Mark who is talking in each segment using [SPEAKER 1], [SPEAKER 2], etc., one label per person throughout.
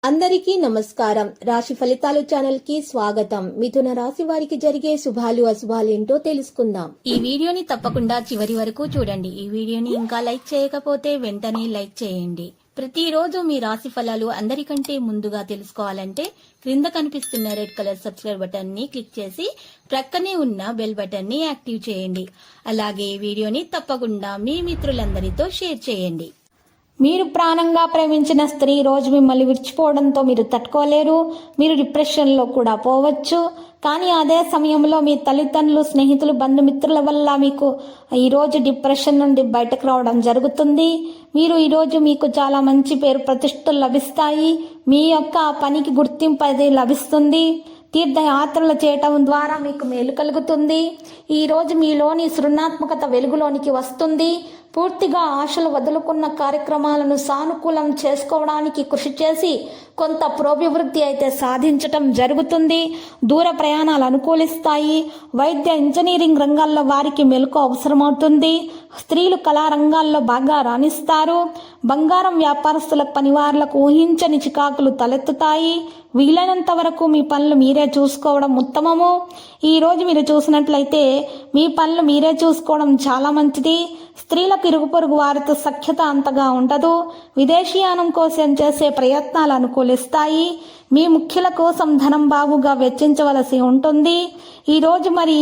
[SPEAKER 1] అందరికీ నమస్కారం. రాశి ఫలితాలు ఛానల్ కి స్వాగతం. మిథున రాశి వారికి జరిగే శుభాలు అశుభాలు ఏంటో తెలుసుకుందాం.
[SPEAKER 2] ఈ వీడియోని తప్పకుండా చివరి వరకు చూడండి. ఈ వీడియోని ఇంకా లైక్ చేయకపోతే వెంటనే లైక్ చేయండి. ప్రతిరోజు మీ రాశి ఫలాలు అందరికంటే ముందుగా తెలుసుకోవాలంటే క్రింద కనిపిస్తున్న రెడ్ కలర్ సబ్స్క్రైబ్ బటన్ ని క్లిక్ చేసి ప్రక్కనే ఉన్న బెల్ బటన్ ని యాక్టివ్ చేయండి. అలాగే ఈ వీడియోని తప్పకుండా మీ మిత్రులందరితో షేర్ చేయండి.
[SPEAKER 3] మీరు ప్రాణంగా ప్రేమించిన స్త్రీ రోజు మిమ్మల్ని విడిచిపోవడంతో మీరు తట్టుకోలేరు. మీరు డిప్రెషన్లో కూడా పోవచ్చు. కానీ అదే సమయంలో మీ తల్లిదండ్రులు, స్నేహితులు, బంధుమిత్రుల వల్ల మీకు ఈరోజు డిప్రెషన్ నుండి బయటకు రావడం జరుగుతుంది. మీరు ఈరోజు మీకు చాలా మంచి పేరు ప్రతిష్టలు లభిస్తాయి. మీ యొక్క పనికి గుర్తింపు అది లభిస్తుంది. తీర్థయాత్రలు చేయటం ద్వారా మీకు మేలు కలుగుతుంది. ఈరోజు మీలోని సృజనాత్మకత వెలుగులోనికి వస్తుంది. పూర్తిగా ఆశలు వదులుకున్న కార్యక్రమాలను సానుకూలం చేసుకోవడానికి కృషి చేసి కొంత పురోభివృద్ధి అయితే సాధించటం జరుగుతుంది. దూర ప్రయాణాలు అనుకూలిస్తాయి. వైద్య, ఇంజనీరింగ్ రంగాల్లో వారికి మెలకు అవసరమవుతుంది. స్త్రీలు కళారంగాల్లో బాగా రాణిస్తారు. బంగారం వ్యాపారస్తుల పనివారులకు ఊహించని చికాకులు తలెత్తుతాయి. వీలైనంత వరకు మీ పనులు మీరే చూసుకోవడం ఉత్తమము. ఈరోజు మీరు చూసినట్లయితే మీ పనులు మీరే చూసుకోవడం చాలా మంచిది. స్త్రీలకు ఇరుగు పొరుగు వారితో సఖ్యత అంతగా ఉండదు. విదేశీయానం కోసం చేసే ప్రయత్నాలు అనుకూలిస్తాయి. మీ ముఖ్యుల కోసం ధనం బాగుగా వెచ్చించవలసి ఉంటుంది. ఈరోజు మరి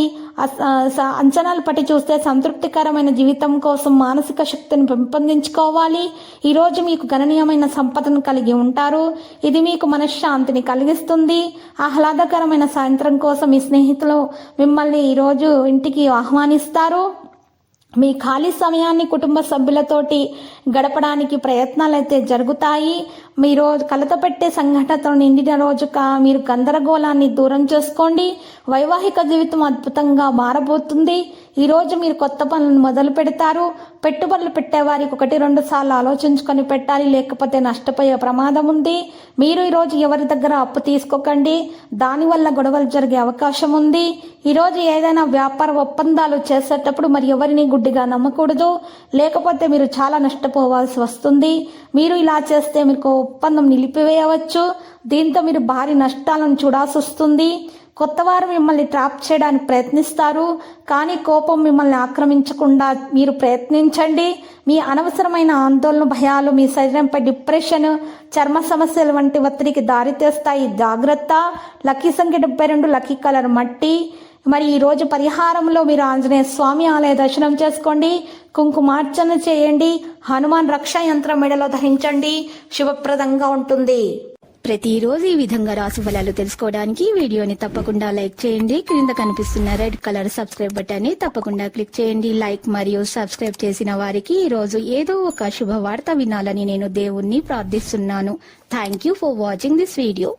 [SPEAKER 3] అంచనాలు పట్టి చూస్తే సంతృప్తికరమైన జీవితం కోసం మానసిక శక్తిని పెంపొందించుకోవాలి. ఈరోజు మీకు గణనీయమైన సంపదను కలిగి ఉంటారు. ఇది మీకు మనశ్శాంతిని కలిగిస్తుంది. ఆహ్లాదకరమైన సాయంత్రం కోసం మీ స్నేహితులు మిమ్మల్ని ఈరోజు ఇంటికి ఆహ్వానిస్తారు. మీ ఖాళీ సమయాన్ని కుటుంబ సభ్యులతోటి గడపడానికి ప్రయత్నాలు అయితే జరుగుతాయి. మీరు కలత పెట్టే సంఘటనతో నిండిన రోజు మీరు గందరగోళాన్ని దూరం చేసుకోండి. వైవాహిక జీవితం అద్భుతంగా మారబోతుంది. ఈరోజు మీరు కొత్త పనులను మొదలు పెడతారు. పెట్టుబడులు పెట్టేవారికి 1-2 సార్లు ఆలోచించుకొని పెట్టాలి, లేకపోతే నష్టపోయే ప్రమాదం ఉంది. మీరు ఈరోజు ఎవరి దగ్గర అప్పు తీసుకోకండి. దానివల్ల గొడవలు జరిగే అవకాశం ఉంది. ఈరోజు ఏదైనా వ్యాపార ఒప్పందాలు చేసేటప్పుడు మరి ఎవరిని గుడ్డిగా నమ్మకూడదు, లేకపోతే మీరు చాలా నష్టపోవాల్సి వస్తుంది. మీరు ఇలా చేస్తే మీకు ఒప్పందం నిలిపివేయవచ్చు. దీంతో మీరు భారీ నష్టాలను చూడాల్సి వస్తుంది. కొత్త వారు మిమ్మల్ని ట్రాప్ చేయడానికి ప్రయత్నిస్తారు. కానీ కోపం మిమ్మల్ని ఆక్రమించకుండా మీరు ప్రయత్నించండి. మీ అనవసరమైన ఆందోళన, భయాలు మీ శరీరంపై డిప్రెషన్, చర్మ సమస్యలు వంటి ఒత్తిడికి దారితీస్తాయి. జాగ్రత్త. లక్కీ సంఖ్య 72, లక్కీ కలర్ మట్టి. మరి ఈరోజు పరిహారంలో మీరు ఆంజనేయ స్వామి ఆలయ దర్శనం చేసుకోండి. కుంకుమార్చన చేయండి. హనుమాన్ రక్షా యంత్రం మెడలో ధరించండి. శుభప్రదంగా ఉంటుంది.
[SPEAKER 2] ప్రతిరోజు ఈ విధంగా రాశి ఫలాలు తెలుసుకోవడానికి వీడియోని తప్పకుండా లైక్ చేయండి. క్రింద కనిపిస్తున్న రెడ్ కలర్ సబ్స్క్రైబ్ బటన్ ని తప్పకుండా క్లిక్ చేయండి. లైక్ మరియు సబ్స్క్రైబ్ చేసిన వారికి ఈ రోజు ఏదో ఒక శుభవార్త వినాలని నేను దేవుణ్ణి ప్రార్థిస్తున్నాను. Thank you for watching this video.